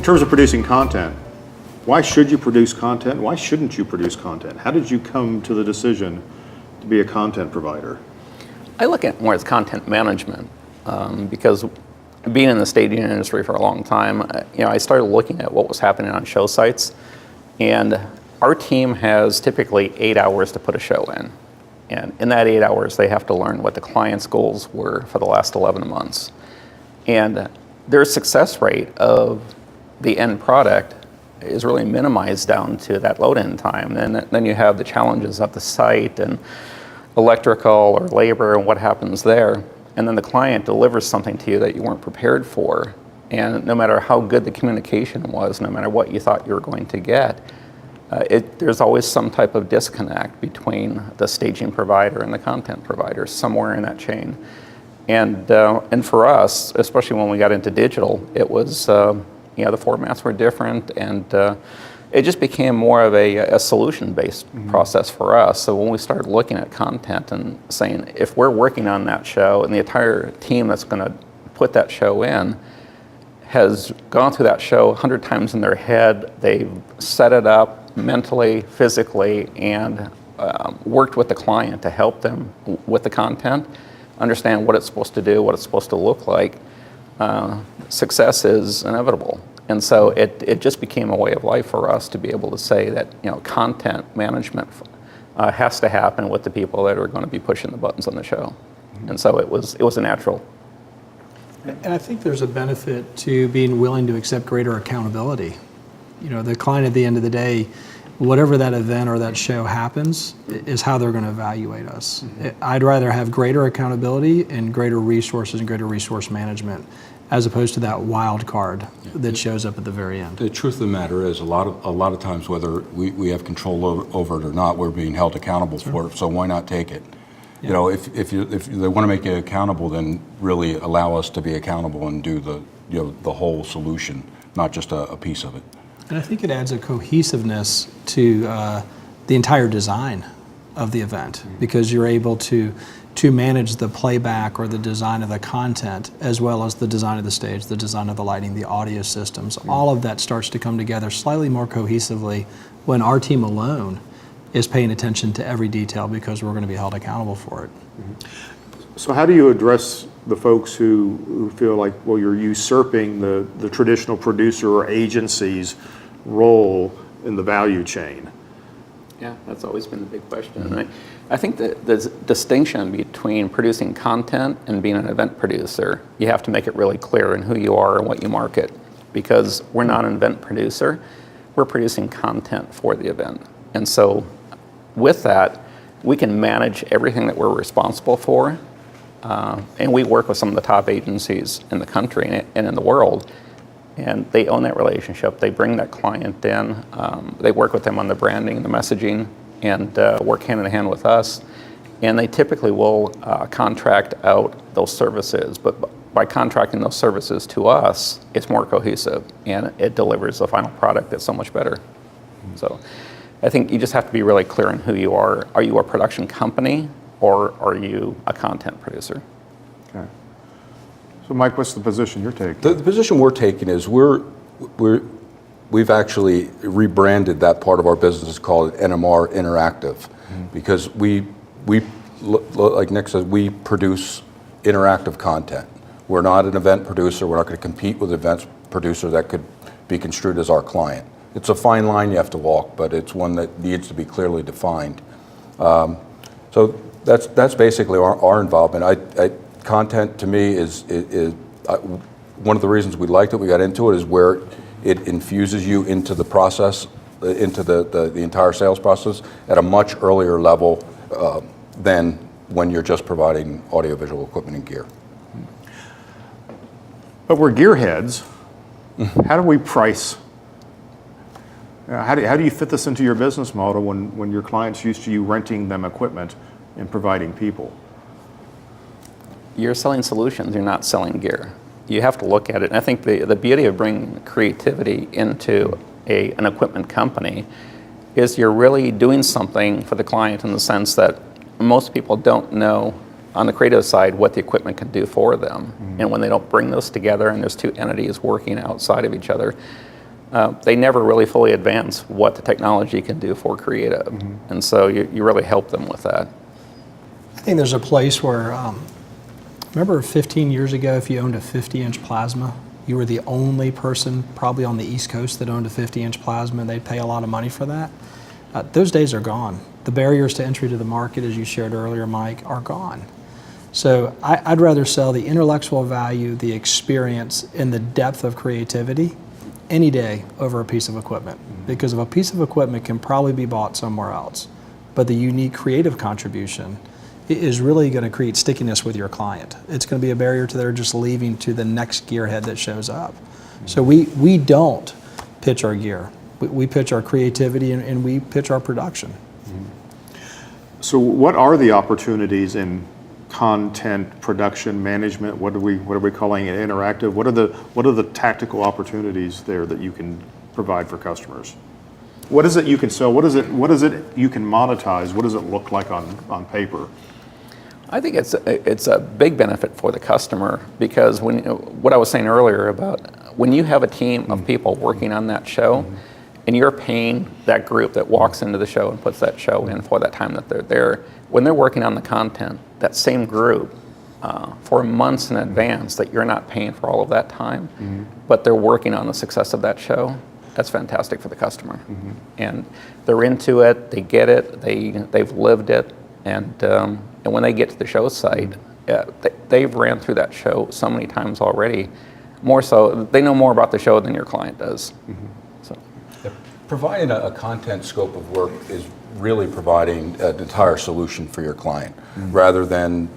terms of producing content, why should you produce content? Why shouldn't you produce content? How did you come to the decision to be a content provider? I look at it more as content management because being in the staging industry for a long time, I started looking at what was happening on show sites, and our team has typically 8 hours to put a show in. And in that 8 hours, they have to learn what the client's goals were for the last 11 months. And their success rate of the end product is really minimized down to that load-in time. And then you have the challenges of the site and electrical or labor and what happens there. And then the client delivers something to you that you weren't prepared for. And no matter how good the communication was, no matter what you thought you were going to get, there's always some type of disconnect between the staging provider and the content provider, somewhere in that chain. And for us, especially when we got into digital, it was, the formats were different, and it just became more of a solution-based process for us. So when we started looking at content and saying, if we're working on that show and the entire team that's going to put that show in has gone through that show 100 times in their head, they've set it up mentally, physically, and worked with the client to help them with the content, understand what it's supposed to do, what it's supposed to look like, success is inevitable. And so it just became a way of life for us to be able to say that content management has to happen with the people that are going to be pushing the buttons on the show. And so it was a natural. And I think there's a benefit to being willing to accept greater accountability. The client at the end of the day, whatever that event or that show happens is how they're going to evaluate us. I'd rather have greater accountability and greater resources and greater resource management as opposed to that wild card that shows up at the very end. The truth of the matter is a lot of times, whether we have control over it or not, we're being held accountable for it, so why not take it? Yeah. If they want to make you accountable, then really allow us to be accountable and do the whole solution, not just a piece of it. And I think it adds a cohesiveness to the entire design of the event, because you're able to manage the playback or the design of the content, as well as the design of the stage, the design of the lighting, the audio systems. All of that starts to come together slightly more cohesively when our team alone is paying attention to every detail, because we're going to be held accountable for it. So how do you address the folks who feel like, well, you're usurping the traditional producer or agency's role in the value chain? Yeah, that's always been the big question. And I think that the distinction between producing content and being an event producer, you have to make it really clear in who you are and what you market, because we're not an event producer, we're producing content for the event. And so with that, we can manage everything that we're responsible for. And we work with some of the top agencies in the country and in the world, and they own that relationship. They bring that client in, they work with them on the branding, the messaging, and work hand in hand with us. And they typically will contract out those services, but by contracting those services to us, it's more cohesive and it delivers a final product that's so much better. So I think you just have to be really clear on who you are. Are you a production company, or are you a content producer? Okay. So Mike, what's the position you're taking? The position we're taking is we've actually rebranded that part of our business, called NMR Interactive, because we like Nick says, we produce interactive content. We're not an event producer. We're not going to compete with events producer that could be construed as our client. It's a fine line you have to walk, but it's one that needs to be clearly defined. So that's basically our involvement. Content to me is one of the reasons we liked it. We got into it is where it infuses you into the process, into the entire sales process at a much earlier level than when you're just providing audiovisual equipment and gear. But we're gearheads. How do we price? How do you fit this into your business model when your client's used to you renting them equipment and providing people? You're selling solutions, you're not selling gear. You have to look at it. And I think the beauty of bringing creativity into an equipment company is you're really doing something for the client in the sense that most people don't know on the creative side what the equipment can do for them. And when they don't bring those together and there's two entities working outside of each other, they never really fully advance what the technology can do for creative. And so you really help them with that. I think there's a place where, remember 15 years ago, if you owned a 50-inch plasma, you were the only person probably on the East Coast that owned a 50-inch plasma, and they'd pay a lot of money for that. Those days are gone. The barriers to entry to the market, as you shared earlier, Mike, are gone. So I'd rather sell the intellectual value, the experience, and the depth of creativity any day over a piece of equipment. Because if a piece of equipment can probably be bought somewhere else, but the unique creative contribution is really going to create stickiness with your client. It's going to be a barrier to their just leaving to the next gearhead that shows up. So we don't pitch our gear. We pitch our creativity and we pitch our production. So what are the opportunities in content production management? What are we calling it? Interactive? What are the tactical opportunities there that you can provide for customers? What is it you can sell? What is it you can monetize? What does it look like on paper? I think it's a big benefit for the customer, because what I was saying earlier about when you have a team of people working on that show, and you're paying that group that walks into the show and puts that show in for that time that they're there, when they're working on the content, that same group for months in advance that you're not paying for all of that time, but they're working on the success of that show, that's fantastic for the customer. And they're into it, they get it, they've lived it, and when they get to the show site, they've ran through that show so many times already. More so, they know more about the show than your client does. So. Providing a content scope of work is really providing an entire solution for your client, rather than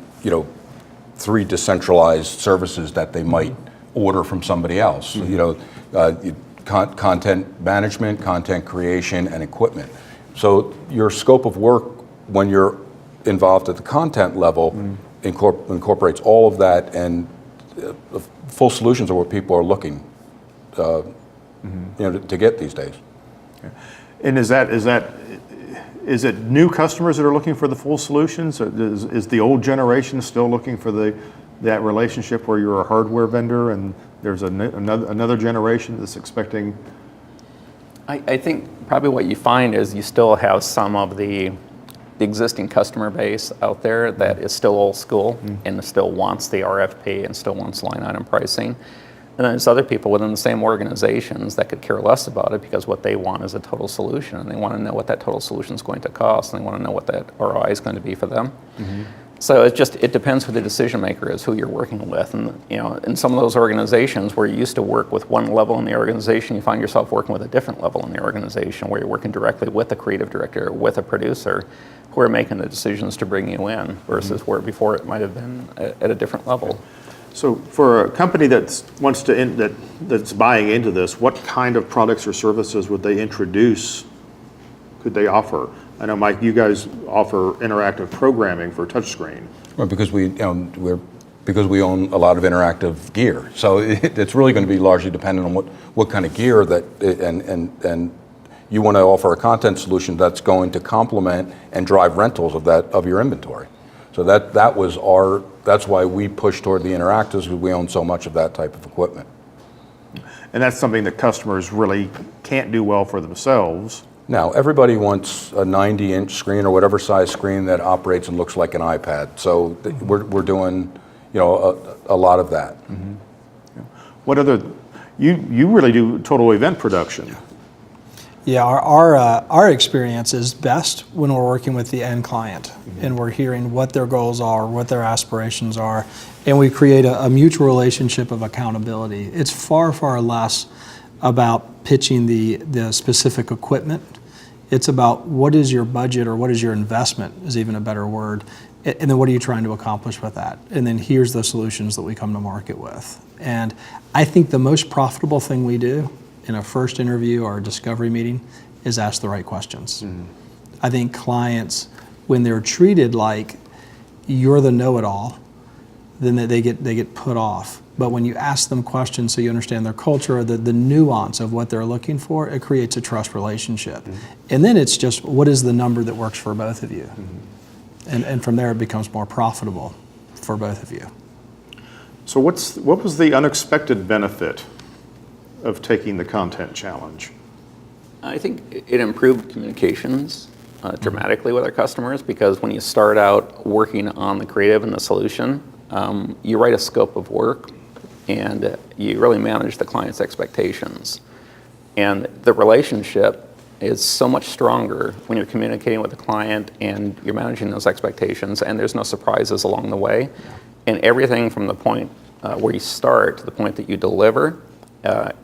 3 decentralized services that they might order from somebody else. Content management, content creation, and equipment. So your scope of work, when you're involved at the content level, incorporates all of that, and full solutions are what people are looking to get these days. Okay. And is it new customers that are looking for the full solutions? Is the old generation still looking for that relationship where you're a hardware vendor and there's another generation that's expecting? I think probably what you find is you still have some of the existing customer base out there that is still old school and still wants the RFP and still wants line item pricing. And then there's other people within the same organizations that could care less about it, because what they want is a total solution, and they want to know what that total solution is going to cost, and they want to know what that ROI is going to be for them. So it depends who the decision maker is, who you're working with. And in some of those organizations where you used to work with one level in the organization, you find yourself working with a different level in the organization, where you're working directly with a creative director, with a producer, who are making the decisions to bring you in, versus where before it might have been at a different level. So for a company that's buying into this, what kind of products or services would they introduce? Could they offer? I know, Mike, you guys offer interactive programming for touchscreen. Well, because we own a lot of interactive gear, so it's really going to be largely dependent on what kind of gear and you want to offer a content solution that's going to complement and drive rentals of your inventory. So that's why we push toward the interactives, because we own so much of that type of equipment. And that's something that customers really can't do well for themselves. Now, everybody wants a 90-inch screen or whatever size screen that operates and looks like an iPad. So we're doing, a lot of that. What other? You really do total event production. Yeah, our experience is best when we're working with the end client and we're hearing what their goals are, what their aspirations are, and we create a mutual relationship of accountability. It's far, far less about pitching the specific equipment. It's about what is your budget, or what is your investment, is even a better word, and then what are you trying to accomplish with that? And then here's the solutions that we come to market with. And I think the most profitable thing we do in a first interview or a discovery meeting is ask the right questions. I think clients, when they're treated like you're the know-it-all, then they get put off. But when you ask them questions so you understand their culture, or the nuance of what they're looking for, it creates a trust relationship. And then it's just, what is the number that works for both of you? And from there it becomes more profitable for both of you. So what was the unexpected benefit of taking the content challenge? I think it improved communications dramatically with our customers, because when you start out working on the creative and the solution, you write a scope of work and you really manage the client's expectations. And the relationship is so much stronger when you're communicating with the client and you're managing those expectations, and there's no surprises along the way. And everything from the point where you start to the point that you deliver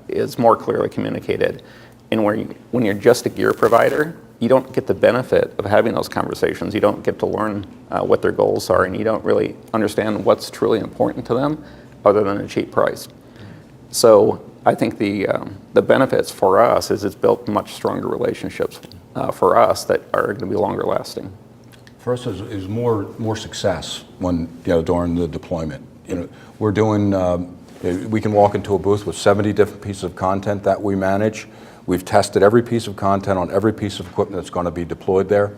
is more clearly communicated. And when you're just a gear provider, you don't get the benefit of having those conversations. You don't get to learn what their goals are, and you don't really understand what's truly important to them other than a cheap price. So I think the benefits for us is it's built much stronger relationships for us that are going to be longer lasting. For us, is more success when, during the deployment. We're doing, we can walk into a booth with 70 different pieces of content that we manage. We've tested every piece of content on every piece of equipment that's going to be deployed there.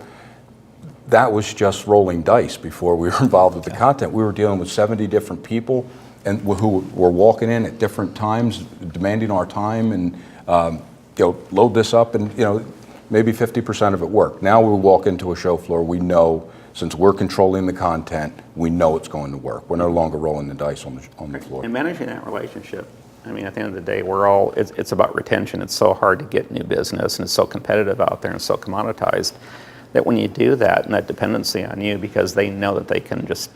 That was just rolling dice before we were involved with the content. We were dealing with 70 different people and who were walking in at different times, demanding our time, and load this up, and maybe 50% of it worked. Now we walk into a show floor, we know, since we're controlling the content, we know it's going to work. We're no longer rolling the dice on the floor. And managing that relationship, I mean, at the end of the day, it's about retention. It's so hard to get new business, and it's so competitive out there and so commoditized that when you do that, and that dependency on you, because they know that they can just,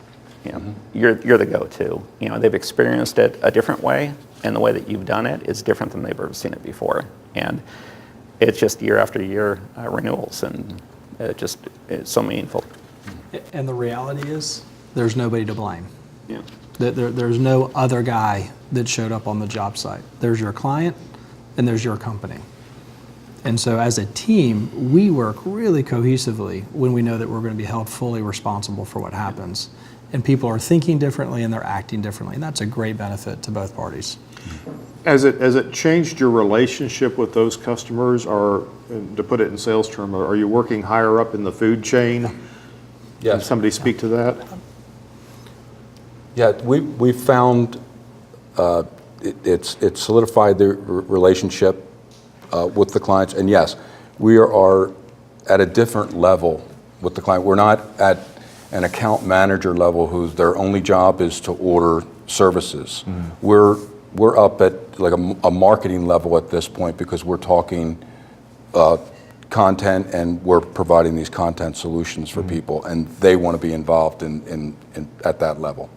you're the go-to. They've experienced it a different way, and the way that you've done it is different than they've ever seen it before. And it's just year after year renewals, and it's so meaningful. And the reality is, there's nobody to blame. Yeah. There's no other guy that showed up on the job site. There's your client, and there's your company. And so as a team, we work really cohesively when we know that we're going to be held fully responsible for what happens. And people are thinking differently and they're acting differently. And that's a great benefit to both parties. Has it changed your relationship with those customers, or, to put it in sales terms, are you working higher up in the food chain? Yes. Can somebody speak to that? Yeah, we found it's solidified the relationship with the clients, and yes, we are at a different level with the client. We're not at an account manager level whose their only job is to order services. Mm-hmm. We're up at like a marketing level at this point, because we're talking content, and we're providing these content solutions for people, and they want to be involved in at that level.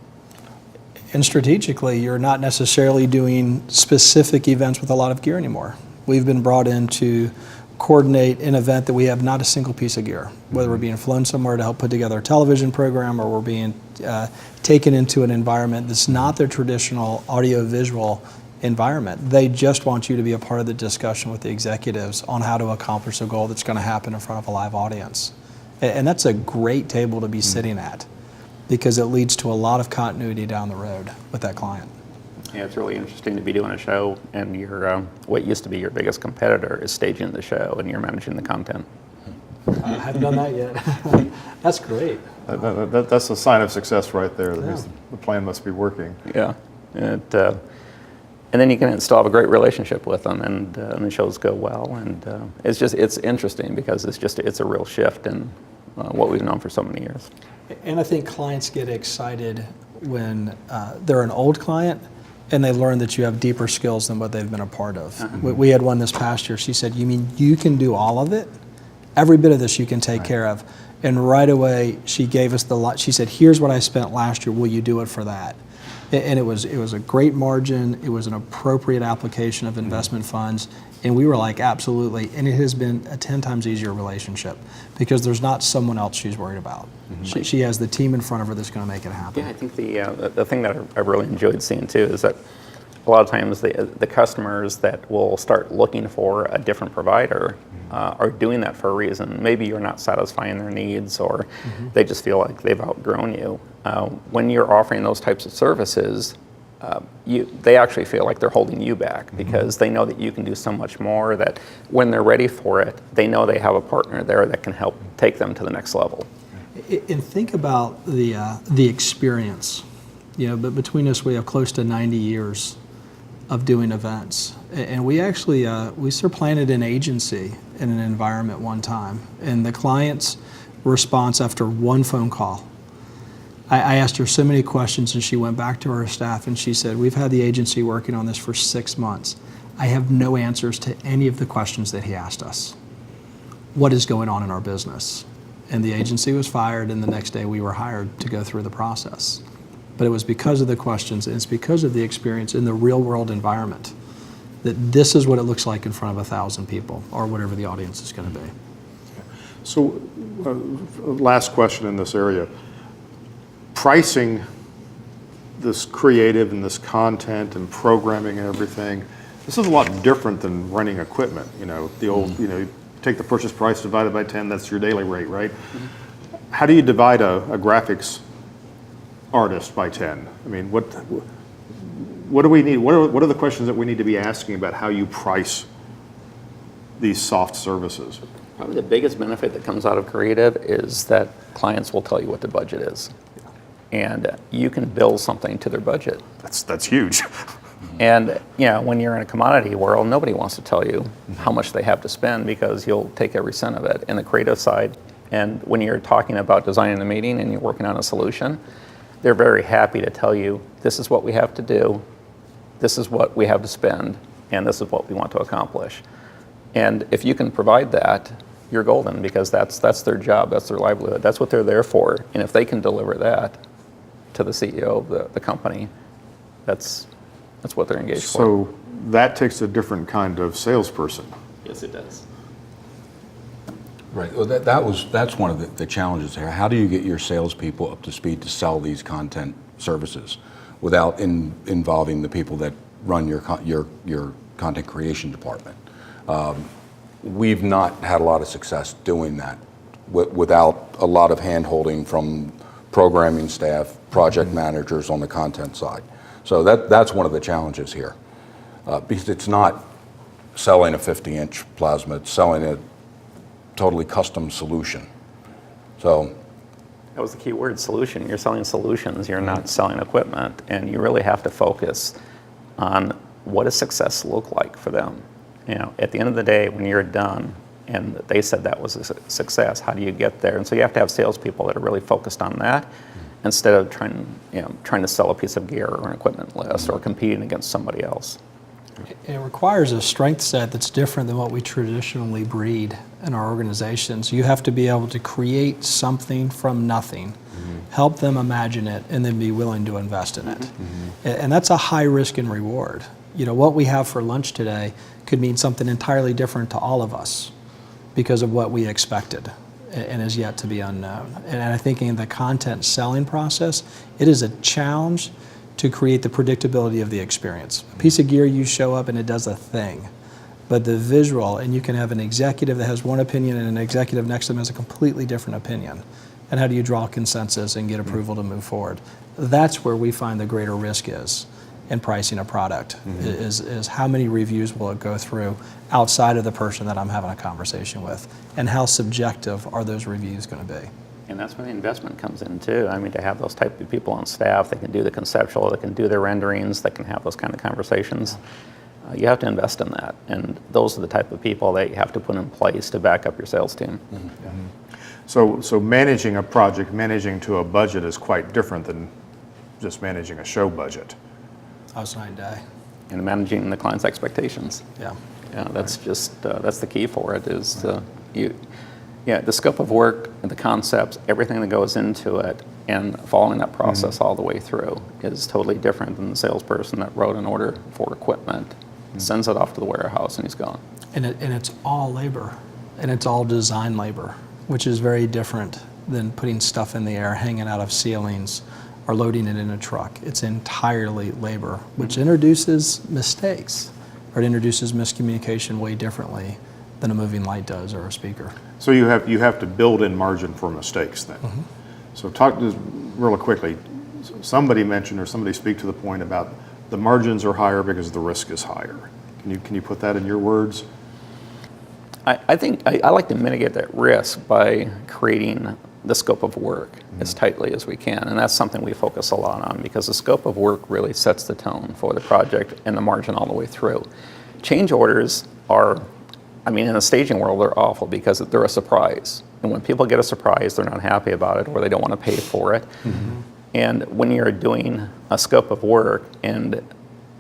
And strategically, you're not necessarily doing specific events with a lot of gear anymore. We've been brought in to coordinate an event that we have not a single piece of gear, whether we're being flown somewhere to help put together a television program, or we're being taken into an environment that's not their traditional audio-visual environment. They just want you to be a part of the discussion with the executives on how to accomplish a goal that's going to happen in front of a live audience. And that's a great table to be sitting at, because it leads to a lot of continuity down the road with that client. Yeah, it's really interesting to be doing a show, and what used to be your biggest competitor is staging the show, and you're managing the content. I haven't done that yet. That's great. That's a sign of success right there. That means the plan must be working. Yeah, and then you can still have a great relationship with them, and the shows go well, and it's interesting, because it's a real shift in what we've known for so many years. And I think clients get excited when they're an old client and they learn that you have deeper skills than what they've been a part of. Uh-huh. We had one this past year. She said, "You mean you can do all of it? Every bit of this you can take care of." And right away she gave us she said, "Here's what I spent last year. Will you do it for that?" And it was a great margin. It was an appropriate application of investment funds. And we were like, absolutely. And it has been a 10 times easier relationship, because there's not someone else she's worried about. Mm-hmm. She has the team in front of her that's going to make it happen. Yeah, I think the thing that I've really enjoyed seeing too is that a lot of times the customers that will start looking for a different provider are doing that for a reason. Maybe you're not satisfying their needs, or they just feel like they've outgrown you. When you're offering those types of services, they actually feel like they're holding you back, because they know that you can do so much more, that when they're ready for it, they know they have a partner there that can help take them to the next level. And think about the experience. But between us, we have close to 90 years of doing events. And we actually, we supplanted an agency in an environment one time. And the client's response after one phone call, I asked her so many questions, and she went back to her staff and she said, we've had the agency working on this for 6 months. I have no answers to any of the questions that he asked us. What is going on in our business? And the agency was fired, and the next day we were hired to go through the process. But it was because of the questions, and it's because of the experience in the real world environment that this is what it looks like in front of 1,000 people, or whatever the audience is going to be. So, last question in this area. Pricing this creative and this content and programming and everything, this is a lot different than renting equipment. You know, the old, you take the purchase price divided by 10, that's your daily rate, right? Mm-hmm. How do you divide a graphics artist by 10? I mean, what do we need? What are the questions that we need to be asking about how you price these soft services? Probably the biggest benefit that comes out of creative is that clients will tell you what their budget is. And you can bill something to their budget. That's huge. And when you're in a commodity world, nobody wants to tell you how much they have to spend because you'll take every cent of it. In the creative side, and when you're talking about designing the meeting and you're working on a solution, they're very happy to tell you, this is what we have to do, this is what we have to spend, and this is what we want to accomplish. And if you can provide that, you're golden, because that's their job, that's their livelihood, that's what they're there for. And if they can deliver that to the CEO of the company, that's what they're engaged for. So that takes a different kind of salesperson. Yes, it does. Right. Well, that's one of the challenges here. How do you get your salespeople up to speed to sell these content services without involving the people that run your content creation department? We've not had a lot of success doing that without a lot of hand-holding from programming staff, project managers on the content side. So that's one of the challenges here, because it's not selling a 50-inch plasma, it's selling a totally custom solution. So that was the key word, solution. You're selling solutions, you're not selling equipment, and you really have to focus on what does success look like for them. At the end of the day, when you're done, and they said that was a success, how do you get there? And so you have to have salespeople that are really focused on that, instead of trying to sell a piece of gear or an equipment list or competing against somebody else. It requires a strength set that's different than what we traditionally breed in our organizations. You have to be able to create something from nothing, help them imagine it, and then be willing to invest in it. And that's a high risk and reward. What we have for lunch today could mean something entirely different to all of us because of what we expected and is yet to be unknown. And I think in the content selling process, it is a challenge to create the predictability of the experience. A piece of gear, you show up and it does a thing. But the visual, and you can have an executive that has one opinion and an executive next to them has a completely different opinion. And how do you draw consensus and get approval to move forward? That's where we find the greater risk is in pricing a product, is how many reviews will it go through outside of the person that I'm having a conversation with, and how subjective are those reviews going to be? And that's where the investment comes in too. I mean, to have those type of people on staff that can do the conceptual, that can do their renderings, that can have those kind of conversations, you have to invest in that. And those are the type of people that you have to put in place to back up your sales team. So managing a project, managing to a budget is quite different than just managing a show budget. Us night and day. And managing the client's expectations. Yeah. That's just, that's the key for it, is the scope of work and the concepts, everything that goes into it, and following that process all the way through is totally different than the salesperson that wrote an order for equipment, sends it off to the warehouse, and he's gone. And it's all labor, and it's all design labor, which is very different than putting stuff in the air, hanging out of ceilings, or loading it in a truck. It's entirely labor, which introduces mistakes, or it introduces miscommunication way differently than a moving light does or a speaker. So you have to build in margin for mistakes then. So talk to really quickly. Somebody mentioned, or somebody speak to the point about the margins are higher because the risk is higher. Can you put that in your words? I think I like to mitigate that risk by creating the scope of work as tightly as we can. And that's something we focus a lot on, because the scope of work really sets the tone for the project and the margin all the way through. Change orders are, I mean, in the staging world, they're awful because they're a surprise. And when people get a surprise, they're not happy about it, or they don't want to pay for it. And when you're doing a scope of work, and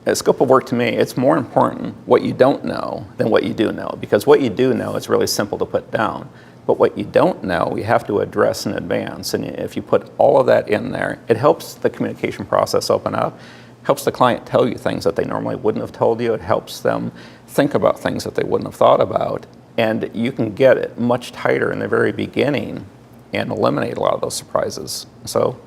a scope of work to me, it's more important what you don't know than what you do know, because what you do know is really simple to put down. But what you don't know, we have to address in advance. And if you put all of that in there, it helps the communication process open up, helps the client tell you things that they normally wouldn't have told you. It helps them think about things that they wouldn't have thought about. And you can get it much tighter in the very beginning and eliminate a lot of those surprises. So,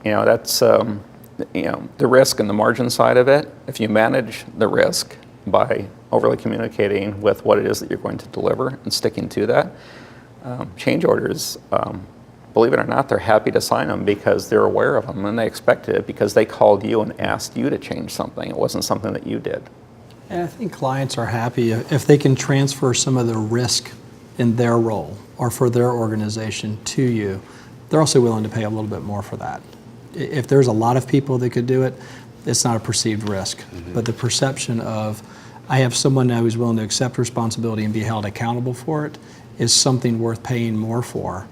that's, the risk and the margin side of it. If you manage the risk by overly communicating with what it is that you're going to deliver and sticking to that, change orders, believe it or not, they're happy to sign them because they're aware of them and they expected it because they called you and asked you to change something. It wasn't something that you did. And I think clients are happy if they can transfer some of the risk in their role or for their organization to you. They're also willing to pay a little bit more for that. If there's a lot of people that could do it, it's not a perceived risk. But the perception of, I have someone now who's willing to accept responsibility and be held accountable for it, is something worth paying more for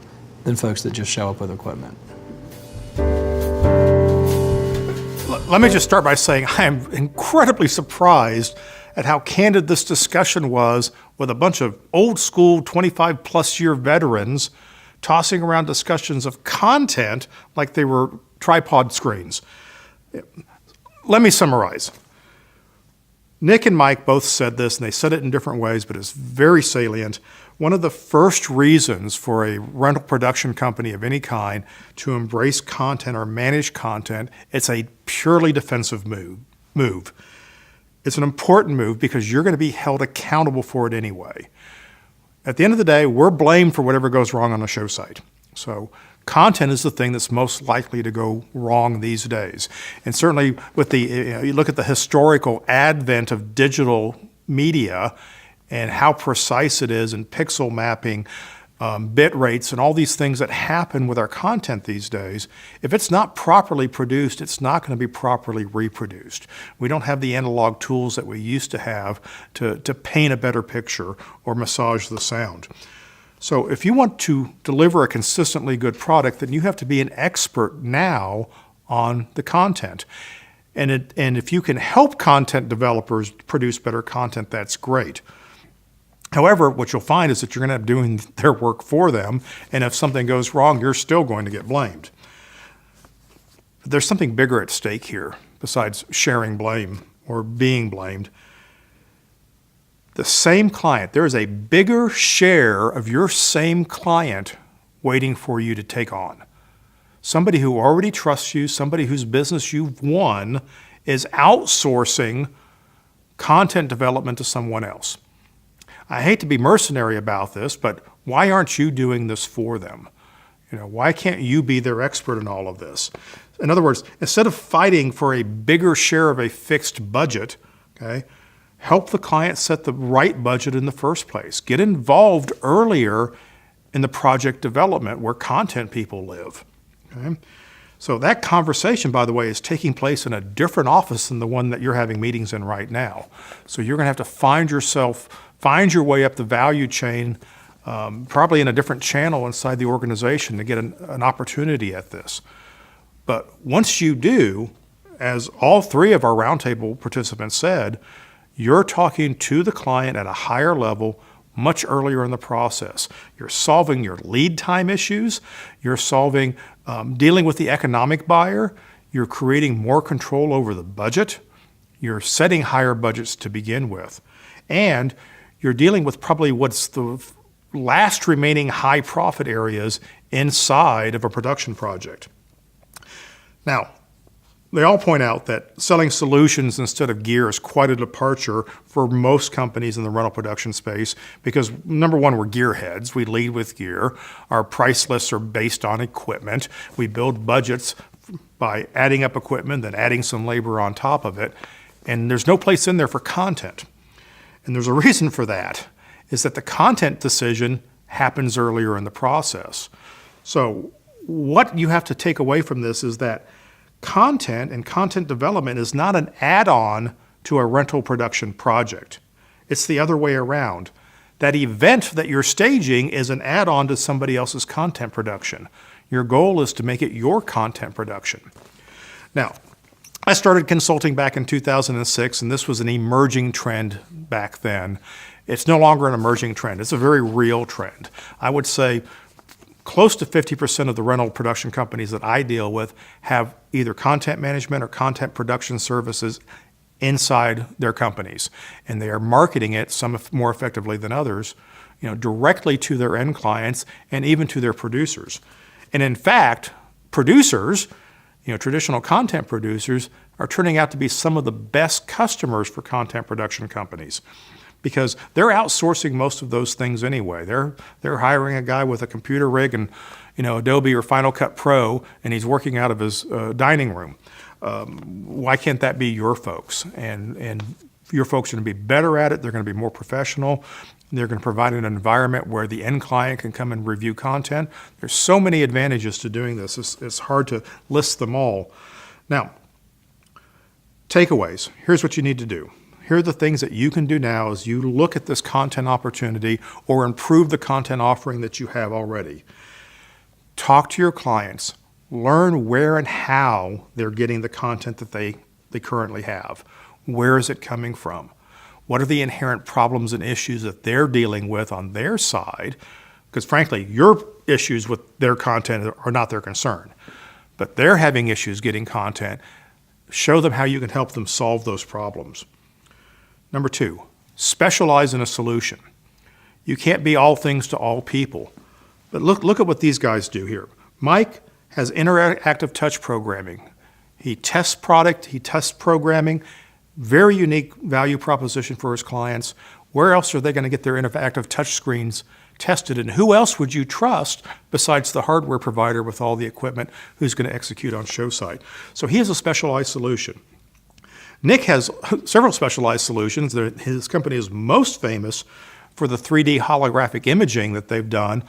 than folks that just show up with equipment. Let me just start by saying I am incredibly surprised at how candid this discussion was with a bunch of old school 25 plus year veterans tossing around discussions of content like they were tripod screens. Let me summarize. Nick and Mike both said this, and they said it in different ways, but it's very salient. One of the first reasons for a rental production company of any kind to embrace content or manage content, it's a purely defensive move. It's an important move because you're going to be held accountable for it anyway. At the end of the day, we're blamed for whatever goes wrong on a show site. So content is the thing that's most likely to go wrong these days. And certainly with you look at the historical advent of digital media and how precise it is in pixel mapping, bit rates, and all these things that happen with our content these days, if it's not properly produced, it's not going to be properly reproduced. We don't have the analog tools that we used to have to paint a better picture or massage the sound. So if you want to deliver a consistently good product, then you have to be an expert now on the content. And if you can help content developers produce better content, that's great. However, what you'll find is that you're going to end up doing their work for them, and if something goes wrong, you're still going to get blamed. There's something bigger at stake here besides sharing blame or being blamed. The same client, there is a bigger share of your same client waiting for you to take on. Somebody who already trusts you, somebody whose business you've won, is outsourcing content development to someone else. I hate to be mercenary about this, but why aren't you doing this for them? Why can't you be their expert in all of this? In other words, instead of fighting for a bigger share of a fixed budget, okay, help the client set the right budget in the first place. Get involved earlier in the project development where content people live. Okay? So that conversation, by the way, is taking place in a different office than the one that you're having meetings in right now. So you're going to have to find your way up the value chain, probably in a different channel inside the organization to get an opportunity at this. But once you do, as all three of our roundtable participants said, you're talking to the client at a higher level much earlier in the process. You're solving your lead time issues. You're dealing with the economic buyer. You're creating more control over the budget. You're setting higher budgets to begin with. And you're dealing with probably what's the last remaining high profit areas inside of a production project. Now, they all point out that selling solutions instead of gear is quite a departure for most companies in the rental production space because, number one, we're gearheads. We lead with gear. Our price lists are based on equipment. We build budgets by adding up equipment, then adding some labor on top of it, and there's no place in there for content. And there's a reason for that, is that the content decision happens earlier in the process. So what you have to take away from this is that content and content development is not an add-on to a rental production project. It's the other way around. That event that you're staging is an add-on to somebody else's content production. Your goal is to make it your content production. Now, I started consulting back in 2006, and this was an emerging trend back then. It's no longer an emerging trend. It's a very real trend. I would say close to 50% of the rental production companies that I deal with have either content management or content production services inside their companies, and they are marketing it, some more effectively than others, directly to their end clients and even to their producers. And in fact, producers, traditional content producers, are turning out to be some of the best customers for content production companies, because they're outsourcing most of those things anyway. They're hiring a guy with a computer rig and Adobe or Final Cut Pro, and he's working out of his dining room. Why can't that be your folks? And your folks are going to be better at it. They're going to be more professional. They're going to provide an environment where the end client can come and review content. There's so many advantages to doing this. It's hard to list them all. Now, takeaways. Here's what you need to do. Here are the things that you can do now as you look at this content opportunity or improve the content offering that you have already. Talk to your clients. Learn where and how they're getting the content that they currently have. Where is it coming from? What are the inherent problems and issues that they're dealing with on their side? Because frankly, your issues with their content are not their concern. But they're having issues getting content. Show them how you can help them solve those problems. Number 2, specialize in a solution. You can't be all things to all people. But look at what these guys do here. Mike has interactive touch programming. He tests product, he tests programming, very unique value proposition for his clients. Where else are they going to get their interactive touch screens tested? And who else would you trust besides the hardware provider with all the equipment who's going to execute on show site? So he has a specialized solution. Nick has several specialized solutions. His company is most famous for the 3D holographic imaging that they've done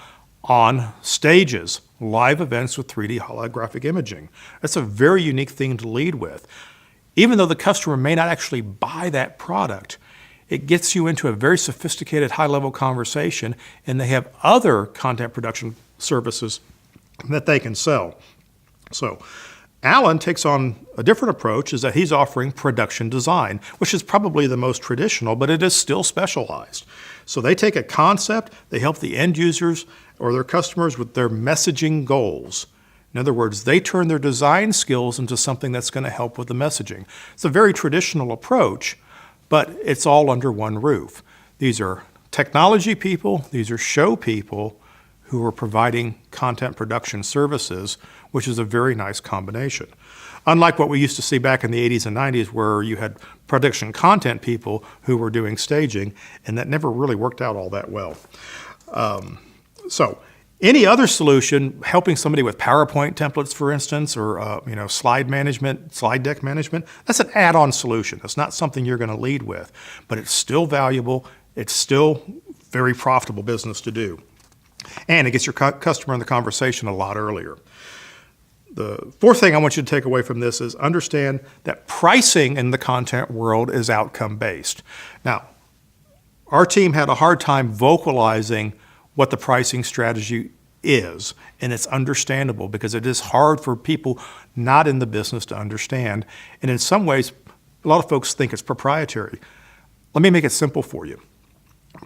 on stages, live events with 3D holographic imaging. That's a very unique thing to lead with. Even though the customer may not actually buy that product, it gets you into a very sophisticated high-level conversation, and they have other content production services that they can sell. So Alan takes on a different approach, is that he's offering production design, which is probably the most traditional, but it is still specialized. So they take a concept, they help the end users or their customers with their messaging goals. In other words, they turn their design skills into something that's going to help with the messaging. It's a very traditional approach, but it's all under one roof. These are technology people, these are show people who are providing content production services, which is a very nice combination. Unlike what we used to see back in the 80s and 90s, where you had production content people who were doing staging, and that never really worked out all that well. So any other solution, helping somebody with PowerPoint templates, for instance, or slide management, slide deck management, that's an add-on solution. That's not something you're going to lead with, but it's still valuable. It's still very profitable business to do. And it gets your customer in the conversation a lot earlier. The fourth thing I want you to take away from this is understand that pricing in the content world is outcome-based. Now, our team had a hard time vocalizing what the pricing strategy is, and it's understandable because it is hard for people not in the business to understand. And in some ways, a lot of folks think it's proprietary. Let me make it simple for you.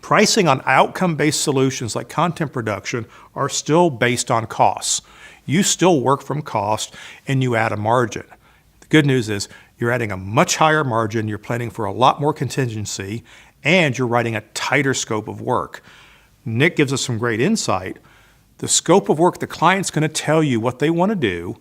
Pricing on outcome-based solutions like content production are still based on costs. You still work from cost and you add a margin. The good news is you're adding a much higher margin, you're planning for a lot more contingency, and you're writing a tighter scope of work. Nick gives us some great insight. The scope of work, the client's going to tell you what they want to do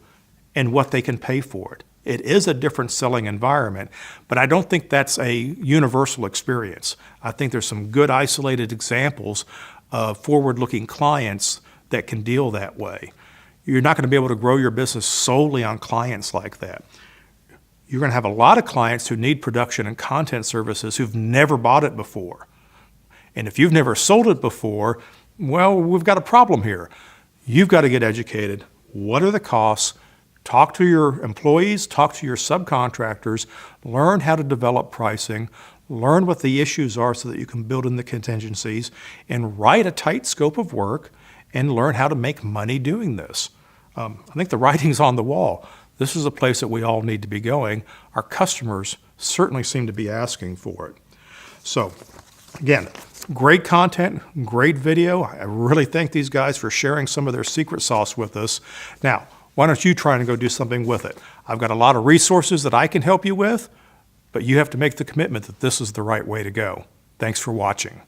and what they can pay for it. It is a different selling environment, but I don't think that's a universal experience. I think there's some good isolated examples of forward-looking clients that can deal that way. You're not going to be able to grow your business solely on clients like that. You're going to have a lot of clients who need production and content services who've never bought it before. And if you've never sold it before, well, we've got a problem here. You've got to get educated. What are the costs? Talk to your employees, talk to your subcontractors, learn how to develop pricing, learn what the issues are so that you can build in the contingencies, and write a tight scope of work and learn how to make money doing this. I think the writing's on the wall. This is a place that we all need to be going. Our customers certainly seem to be asking for it. So, again, great content, great video. I really thank these guys for sharing some of their secret sauce with us. Now, why don't you try and go do something with it? I've got a lot of resources that I can help you with, but you have to make the commitment that this is the right way to go. Thanks for watching.